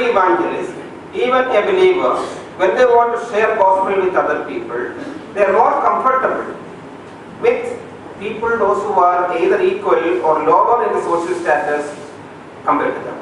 every evangelist, even a believer, when they want to share gospel with other people, they are more comfortable with people those who are either equal or lower in the social status compared to them.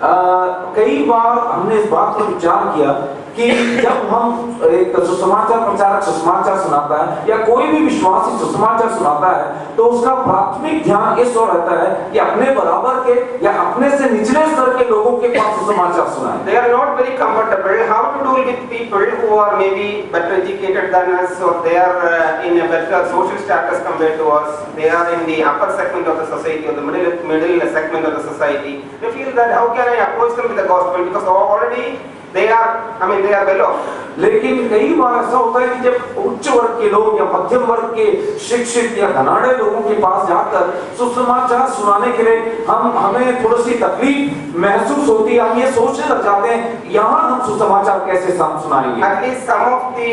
कई बार हमने इस बात पर विचार किया कि जब हम एक सुसमाचार प्रचारक सुसमाचार सुनाता है या कोई भी विश्वासी सुसमाचार सुनाता है तो उसका प्राथमिक ध्यान इस ओर रहता है कि अपने बराबर के या अपने से निचले स्तर के लोगों के पास सुसमाचार सुनाएं। They are not very comfortable how to deal with people who are maybe better educated than us, or they are in a better social status compared to us. They are in the upper segment of the society or the middle segment of the society. They feel that how can I approach them with the gospel, because already they are well off. लेकिन कई बार ऐसा होता है कि जब उच्च वर्ग के लोग या मध्यम वर्ग के शिक्षित या धनाढ़े लोगों के पास जाकर सुसमाचार सुनाने के लिए हमें थोड़ी सी तकलीफ महसूस होती है। हम ये सोचने लग जाते हैं यहाँ हम सुसमाचार कैसे सुनाएंगे। At least some of the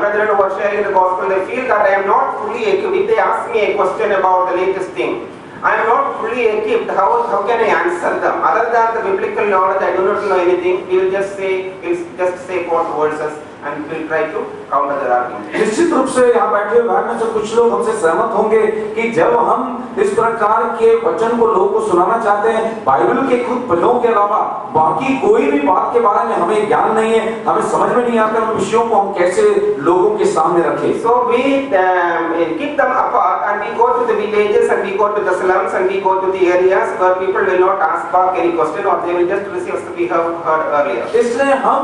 brethren who are sharing the gospel, they feel that I am not fully equipped. If they ask me a question about the latest thing, I am not fully equipped. How can I answer them? Other than the biblical knowledge, I do not know anything. We will just say 4 verses and we will try to counter their argument. निश्चित रूप से यहाँ बैठे हुए भाई में से कुछ लोग हमसे सहमत होंगे कि जब हम इस प्रकार के वचन को लोगों को सुनाना चाहते हैं, बाइबल के खुद पदों के अलावा बाकी कोई भी बात के बारे में हमें ज्ञान नहीं है, हमें समझ में नहीं आता उन विषयों को हम कैसे लोगों के सामने रखें। So we keep them apart and we go to the villages and we go to the slums and we go to the areas where people will not ask back any question or they will just receive as we have heard earlier. इसलिए हम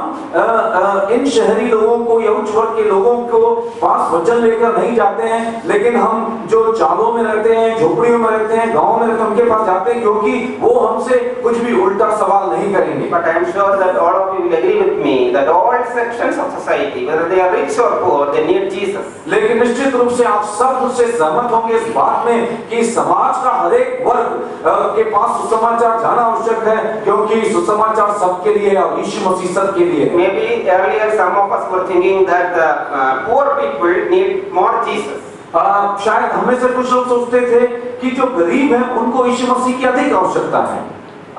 इन शहरी लोगों को या उच्च वर्ग के लोगों को पास वचन लेकर नहीं जाते हैं, लेकिन हम जो चालों में रहते हैं, झोपड़ियों में रहते हैं, गांव में रहते हैं, उनके पास जाते हैं क्योंकि वो हमसे कुछ भी उल्टा सवाल नहीं करेंगे। But I am sure that all of you will agree with me that all sections of society, whether they are rich or poor, they need Jesus. लेकिन निश्चित रूप से आप सब मुझसे सहमत होंगे इस बात में कि समाज का हर एक वर्ग के पास सुसमाचार जाना आवश्यक है, क्योंकि सुसमाचार सबके लिए है और यीशु मसीह सबके लिए है। Maybe earlier some of us were thinking that poor people need more Jesus. शायद हमें से कुछ लोग सोचते थे कि जो गरीब हैं उनको यीशु मसीह की अधिक आवश्यकता है।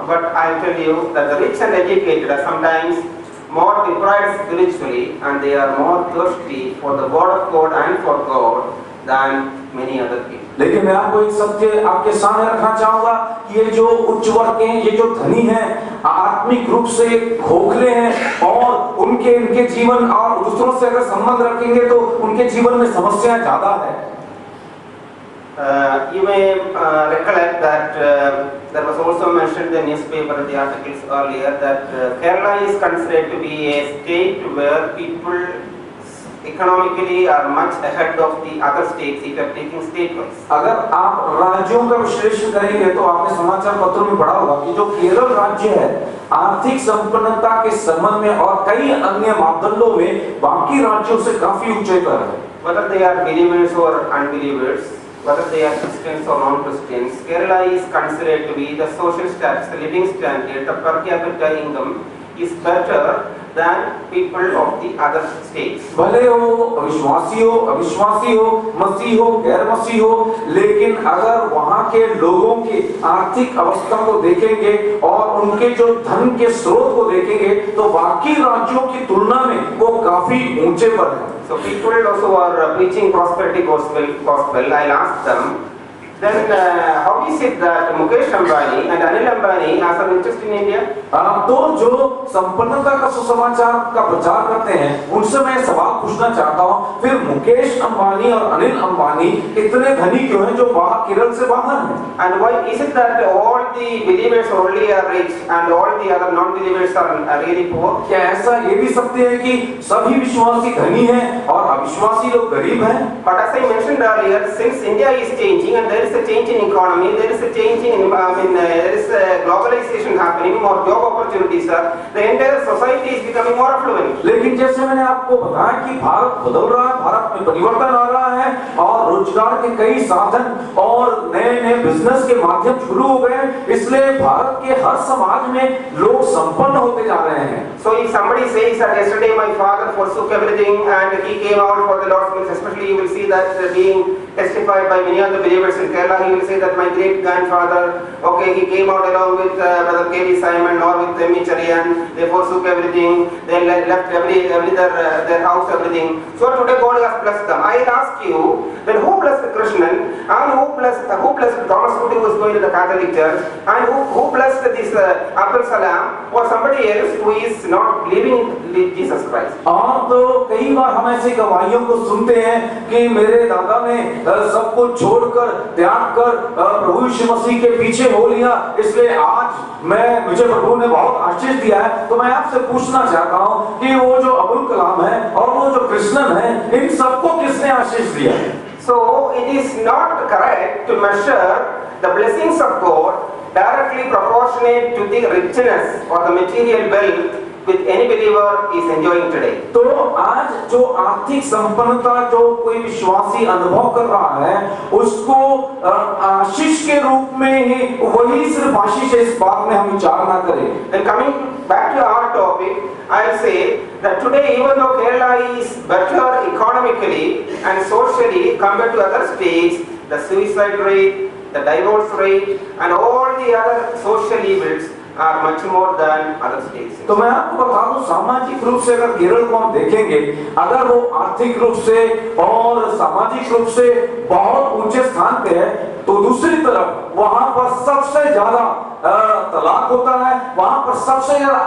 But I tell you that the rich and educated are sometimes more deprived spiritually and they are more thirsty for the word of God and for God than many other people. लेकिन मैं आपको एक सत्य आपके सामने रखना चाहूंगा कि ये जो उच्च वर्ग हैं, ये जो धनी हैं, आत्मिक रूप से खोखले हैं और इनके जीवन और दूसरों से अगर संबंध रखेंगे तो उनके जीवन में समस्याएं ज्यादा है। You may recollect that there was also mentioned in the newspaper, the articles earlier, that Kerala is considered to be a state where people economically are much ahead of the other states if you are taking state-wise. अगर आप राज्यों का विश्लेषण करेंगे तो आपने समाचार पत्रों में पढ़ा होगा कि जो केरल राज्य है आर्थिक संपन्नता के संबंध में और कई अन्य मापदंडों में बाकी राज्यों से काफी ऊंचे पर है। Whether they are believers or unbelievers, whether they are Christians or non-Christians, Kerala is considered to be the social status, the living standard, the per capita income is better than people of the other states. भले हो विश्वासी हो अविश्वासी हो मसीह हो गैर मसीह हो, लेकिन अगर वहाँ के लोगों की आर्थिक अवस्था को देखेंगे और उनके जो धन के स्रोत को देखेंगे तो बाकी राज्यों की तुलना में वो काफी ऊंचे पर हैं। So people also are preaching prosperity gospel. I'll ask them, then how is it that Mukesh Ambani and Anil Ambani has an interest in India? तो जो संपन्नता का सुसमाचार का प्रचार करते हैं उनसे मैं सवाल पूछना चाहता हूँ, फिर मुकेश अंबानी और अनिल अंबानी इतने धनी क्यों हैं जो केरल से बाहर हैं? And why is it that all the believers only are rich and all the other non-believers are really poor? क्या ऐसा ये भी सत्य है कि सभी विश्वासी धनी हैं और अविश्वासी लोग गरीब हैं? But as I mentioned earlier, since India is changing and there is a change in economy, there is a change in there is a globalization happening, more job opportunities are, the entire society is becoming more affluent. लेकिन जैसे मैंने आपको बताया कि भारत बदल रहा है, भारत में परिवर्तन आ रहा है और रोजगार के कई साधन और नए बिजनेस के माध्यम शुरू हो गए, इसलिए भारत के हर समाज में लोग संपन्न होते जा रहे हैं। So if somebody says that yesterday my father forsook everything and he came out for the Lord's will, especially you will see that being testified by many of the believers in Kerala. He will say that my great grandfather, okay, he came out along with Brother K.V. Simon or with M.E. Charian. They forsook everything. They left their house, everything. So today God has blessed them. I ask you, then who blessed Krishnan, and who blessed Thomas Moody, who is going to the Catholic Church, and who blessed this Abdul Salam, or somebody else who is not believing in Jesus Christ? और तो कई बार हम ऐसे गवाहियों को सुनते हैं कि मेरे दादा ने सब कुछ छोड़कर त्याग कर प्रभु यीशु मसीह के पीछे हो लिया, इसलिए आज मुझे प्रभु ने बहुत आशीष दिया है। तो मैं आपसे पूछना चाहता हूँ कि वो जो अबुल कलाम है और वो जो कृष्णन है, इन सबको किसने आशीष दिया? So it is not correct to measure the blessings of God directly proportionate to the richness or the material wealth which any believer is enjoying today. तो आज जो आर्थिक संपन्नता जो कोई विश्वासी अनुभव कर रहा है, उसको आशीष के रूप में ही वही सिर्फ आशीष है, इस बात में हम विचार ना करें। Then coming back to our topic, I'll say that today, even though Kerala is better economically and socially compared to other states, the suicide rate, the divorce rate, and all the other social evils are much more than other states. तो मैं आपको बता दूं, सामाजिक रूप से अगर केरल को हम देखेंगे, अगर वो आर्थिक रूप से और सामाजिक रूप से बहुत ऊंचे स्थान पे है, तो दूसरी तरफ वहां पर सबसे ज्यादा तलाक होता है, वहां पर सबसे ज्यादा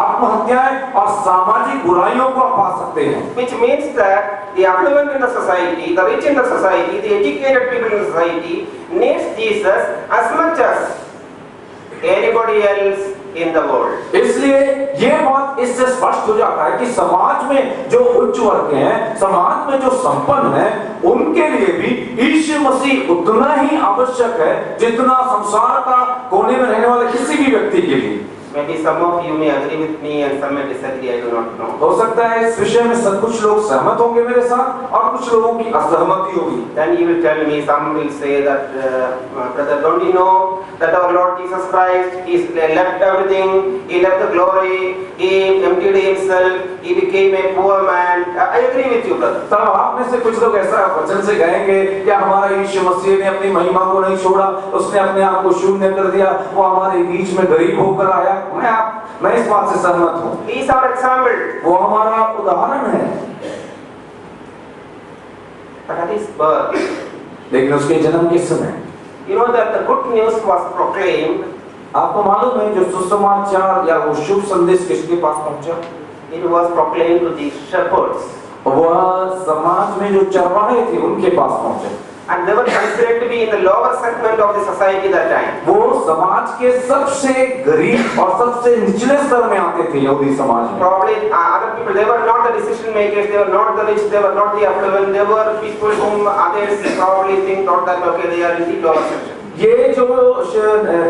आत्महत्याएं और सामाजिक बुराइयों को आप पा सकते हैं। Which means that the affluent in the society, the rich in the society, the educated people in the society needs Jesus as much as anybody else in the world. इसलिए ये बात इससे स्पष्ट हो जाता है कि समाज में जो उच्च वर्ग हैं, समाज में जो संपन्न हैं, उनके लिए भी यीशु मसीह उतना ही आवश्यक है जितना संसार का कोने में रहने वाले किसी भी व्यक्ति के लिए। Maybe some of you may agree with me and some may disagree, I do not know. हो सकता है इस विषय में सब कुछ लोग सहमत होंगे मेरे साथ और कुछ लोगों की असहमति होगी। Then you will tell me, some will say that brother, don't you know that our Lord Jesus Christ, he left everything, he left the glory, he emptied himself, he became a poor man. I agree with you, brother. तब आप में से कुछ लोग ऐसा वचन से कहेंगे कि हमारा यीशु मसीह ने अपनी महिमा को नहीं छोड़ा, उसने अपने आप को शून्य कर दिया, वो हमारे बीच में गरीब होकर आया। मैं इस बात से सहमत हूँ। He is our example. वो हमारा उदाहरण है। But at his birth, लेकिन उसके जन्म के समय, you know that the good news was proclaimed. आपको मालूम है जो सुसमाचार या वो शुभ संदेश किसके पास पहुंचा? It was proclaimed to the shepherds. वह समाज में जो चरवाहे थे उनके पास पहुंचे। And they were considered to be in the lower segment of the society that time. वो समाज के सबसे गरीब और सबसे निचले स्तर में आते थे यहूदी समाज में। Probably other people, they were not the decision makers, they were not the rich, they were not the affluent, they were people whom others probably think not that okay, they are in the lower section. ये जो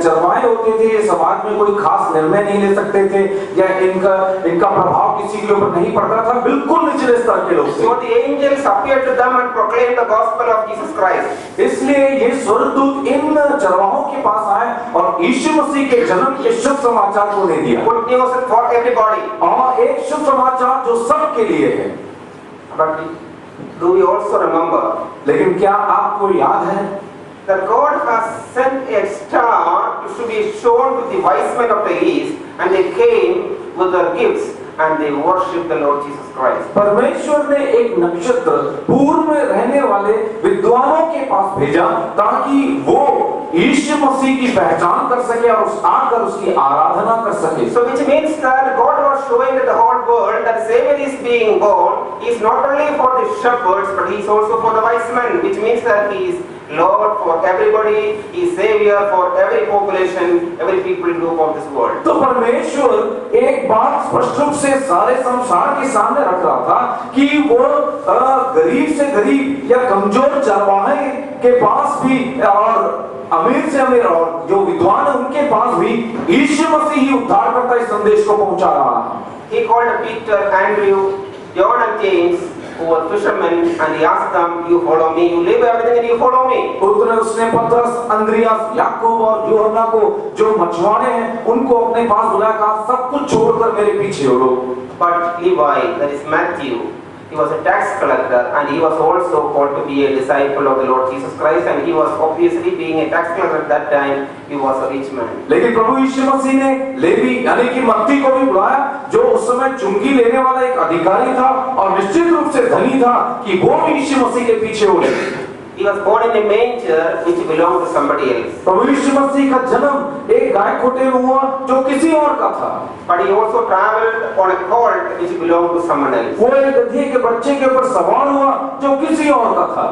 चरवाहे होते थे, ये समाज में कोई खास निर्णय नहीं ले सकते थे या इनका प्रभाव किसी के ऊपर नहीं पड़ता था, बिल्कुल निचले स्तर के लोग थे। So the angels appeared to them and proclaimed the gospel of Jesus Christ. इसलिए ये स्वर्गदूत इन चरवाहों के पास आए और यीशु मसीह के जन्म के शुभ समाचार को दे दिया। Good news for everybody. और एक शुभ समाचार जो सबके लिए है। But do we also remember? लेकिन क्या आपको याद है that God has sent a star to be shown to the wise men of the east, and they came with their gifts and they worshipped the Lord Jesus Christ. परमेश्वर ने एक नक्षत्र पूर्व में रहने वाले विद्वानों के पास भेजा ताकि वो यीशु मसीह की पहचान कर सके और आकर उसकी आराधना कर सके। So which means that God was showing to the whole world that the Savior is being born is not only for the shepherds but he is also for the wise men, which means that he is Lord for everybody, he is Savior for every population, every people group of this world. तो परमेश्वर एक बात स्पष्ट रूप से सारे संसार के सामने रख रहा था कि वो गरीब से गरीब या कमजोर चरवाहे के पास भी और अमीर से अमीर और जो विद्वान है उनके पास भी यीशु मसीह ही उद्धार करता इस संदेश को पहुंचा रहा है। He called Peter, Andrew, John and James, who were fishermen, and he asked them, you follow me, you leave everything and you follow me. उसने पतरस, अंद्रियास, याकूब और यूहन्ना को जो मछुआरे हैं उनको अपने पास बुलाया, कहा सब कुछ छोड़कर मेरे पीछे हो लो। But Levi, that is Matthew, He was a tax collector and he was also called to be a disciple of the Lord Jesus Christ, and he was obviously, being a tax collector at that time, he was a rich man. लेकिन प्रभु यीशु मसीह ने levy यानी कि मत्ती को भी बुलाया, जो उस समय चुंगी लेने वाला एक अधिकारी था और निश्चित रूप से धनी था, कि वो भी यीशु मसीह के पीछे उड़े। He was born in a manger which belonged to somebody else. प्रभु यीशु मसीह का जन्म एक गाय खोटे में हुआ जो किसी और का था। But he also traveled on a colt which belonged to someone else. वो एक गधे के बच्चे के ऊपर सवार हुआ जो किसी और का था।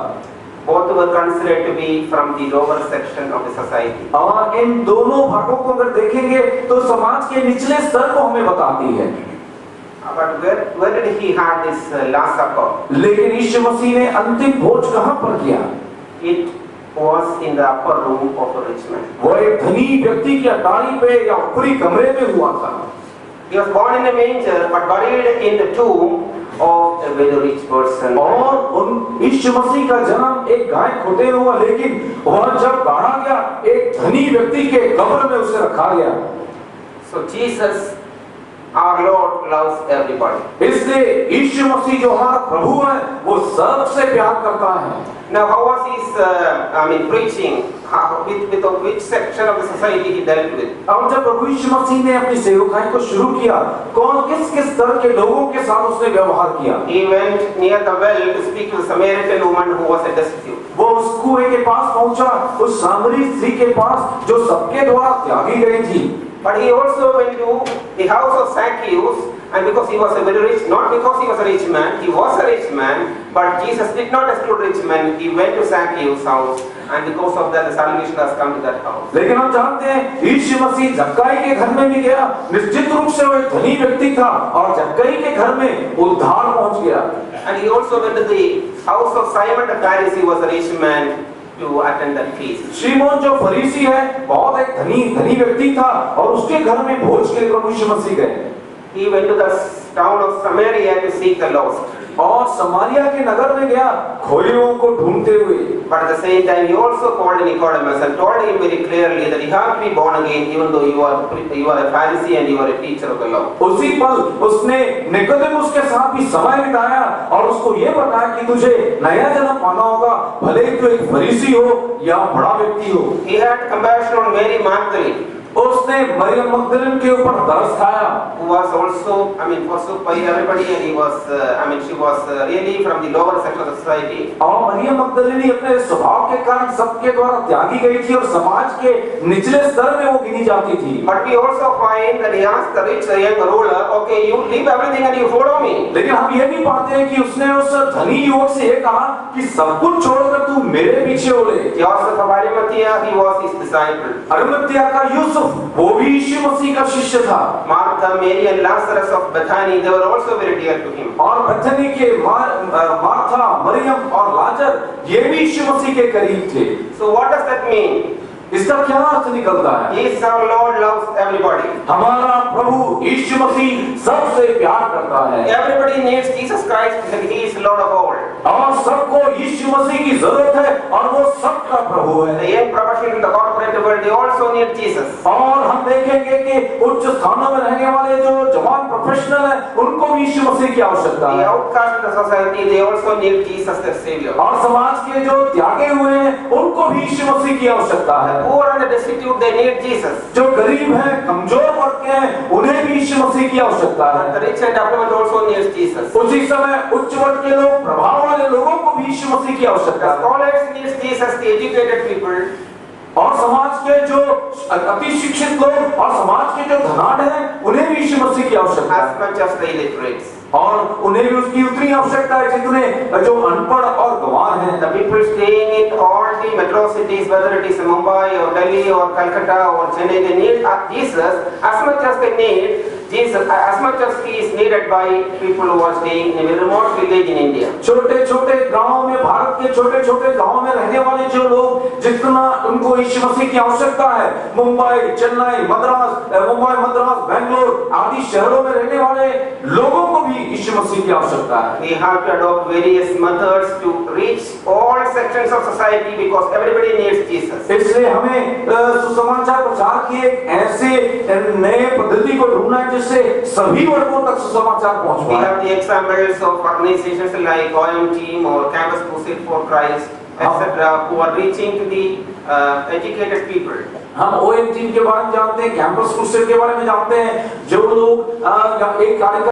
Both were considered to be from the lower section of the society. और इन दोनों भागों को अगर देखेंगे तो समाज के निचले स्तर को हमें बताती है। But where did he have this Last Supper? लेकिन यीशु मसीह ने अंतिम भोज कहाँ पर किया? It was in the upper room of a rich man. वो एक धनी व्यक्ति की अटारी पे या ऊपरी कमरे में हुआ था। He was born in a manger but buried in the tomb of a very rich person. और उन यीशु मसीह का जन्म एक गाय खोटे में हुआ, लेकिन वह जब गाड़ा गया एक धनी व्यक्ति के कब्र में उसे रखा गया। So Jesus, our Lord, loves everybody. इसलिए यीशु मसीह जो हमारा प्रभु है वो सबसे प्यार करता है। Now, how was his preaching? With which section of the society he dealt with? अब जब प्रभु यीशु मसीह ने अपनी सेवकाई को शुरू किया, कौन किस स्तर के लोगों के साथ उसने व्यवहार किया? He went near the well to speak to the Samaritan woman who was a destitute. वो उस कुएं के पास पहुंचा, उस सामरी स्त्री के पास जो सबके द्वारा त्यागी गई थी। But he also went to the house of Zacchaeus, and because he was a very rich, not because he was a rich man, he was a rich man, but Jesus did not exclude rich men. He went to Zacchaeus' house, and because of that, the salvation has come to that house. लेकिन हम जानते हैं यीशु मसीह जक्कई के घर में भी गया, निश्चित रूप से वो एक धनी व्यक्ति था और जक्कई के घर में उद्धार पहुंच गया। And he also went to the house of Simon the Pharisee, who was a rich man, to attend that feast. शिमोन जो फरीसी है बहुत एक धनी व्यक्ति था और उसके घर में भोज के लिए प्रभु यीशु मसीह गए। He went to the town of Samaria to seek the lost. और समारिया के नगर में गया खोए हुओं को ढूंढते हुए। But at the same time, he also called Nicodemus and told him very clearly that you have to be born again, even though you are a Pharisee and you are a teacher of the law. उसी पल उसने Nicodemus के साथ भी समय बिताया और उसको ये बताया कि तुझे नया जन्म पाना होगा, भले ही तू एक फरीसी हो या बड़ा व्यक्ति हो। He had compassion on Mary Magdalene, उसने मरियम मगदलीन के ऊपर तरस खाया, who was also, forsook by everybody, and she was really from the lower section of the society. और मरियम मगदलीनी अपने स्वभाव के कारण सबके द्वारा त्यागी गई थी और समाज के निचले स्तर में वो गिनी जाती थी। But we also find that he asked the rich young ruler, okay, you leave everything and you follow me. लेकिन हम ये भी पाते हैं कि उसने उस धनी युवक से ये कहा कि सब कुछ छोड़कर तू मेरे पीछे हो ले। Joseph of Arimathea, he was his disciple. Arimathea का यूसुफ वो भी यीशु मसीह का शिष्य था। Martha, Mary and Lazarus of Bethany, they were also very dear to him. और बथनी के मार्था, मरियम और लाजर ये भी यीशु मसीह के करीब थे। So what does that mean? इसका क्या अर्थ निकलता है? Jesus our Lord loves everybody. हमारा प्रभु यीशु मसीह सबसे प्यार करता है। Everybody needs Jesus Christ because he is Lord of all. और सबको यीशु मसीह की जरूरत है और वो सबका प्रभु है। The young professionals in the corporate world, they also need Jesus. और हम देखेंगे कि उच्च स्थानों में रहने वाले जो जवान प्रोफेशनल हैं, उनको भी यीशु मसीह की आवश्यकता The है। outcast in the society, they also need Jesus their Savior. और समाज के जो त्यागे हुए हैं, उनको भी यीशु मसीह की आवश्यकता है। Poor and the destitute, they need Jesus. जो गरीब हैं, कमजोर वर्ग के हैं, उन्हें भी यीशु मसीह की आवश्यकता है। The rich and affluent also needs Jesus. उसी समय उच्च वर्ग के लोग, प्रभाव वाले लोगों को भी यीशु मसीह की The आवश्यकता है। scholars needs Jesus, the educated people. और समाज के जो अति शिक्षित लोग और समाज के जो धनाढ्य हैं, उन्हें भी यीशु मसीह की आवश्यकता है। As much as the illiterates. और उन्हें भी उसकी उतनी आवश्यकता है जितने जो अनपढ़ और गंवार हैं। The people staying in all the metro cities, whether it is Mumbai or Delhi or Calcutta or Chennai, they need Jesus as much as they need Jesus, as much as he is needed by people who are staying in a very remote village in India. छोटे-छोटे गांवों में, भारत के छोटे-छोटे गांवों में रहने वाले जो लोग, जितना उनको यीशु मसीह की आवश्यकता है, मुंबई, चेन्नई, मद्रास, बेंगलोर आदि शहरों में रहने वाले लोगों को भी यीशु मसीह की आवश्यकता है। We have to adopt various methods to reach all sections of society because everybody needs Jesus. इसलिए हमें सुसमाचार प्रचार की एक ऐसे नए पद्धति को ढूंढना है जिससे सभी वर्गों तक सुसमाचार पहुंच We पाए। have the examples of organizations like OM Team or Campus Crusade for Christ, etc., who are reaching to the educated people. हम OM टीम के बारे में जानते हैं, कैंपस क्रूसेड के बारे में जानते हैं, जो लोग एक कार्यक्रम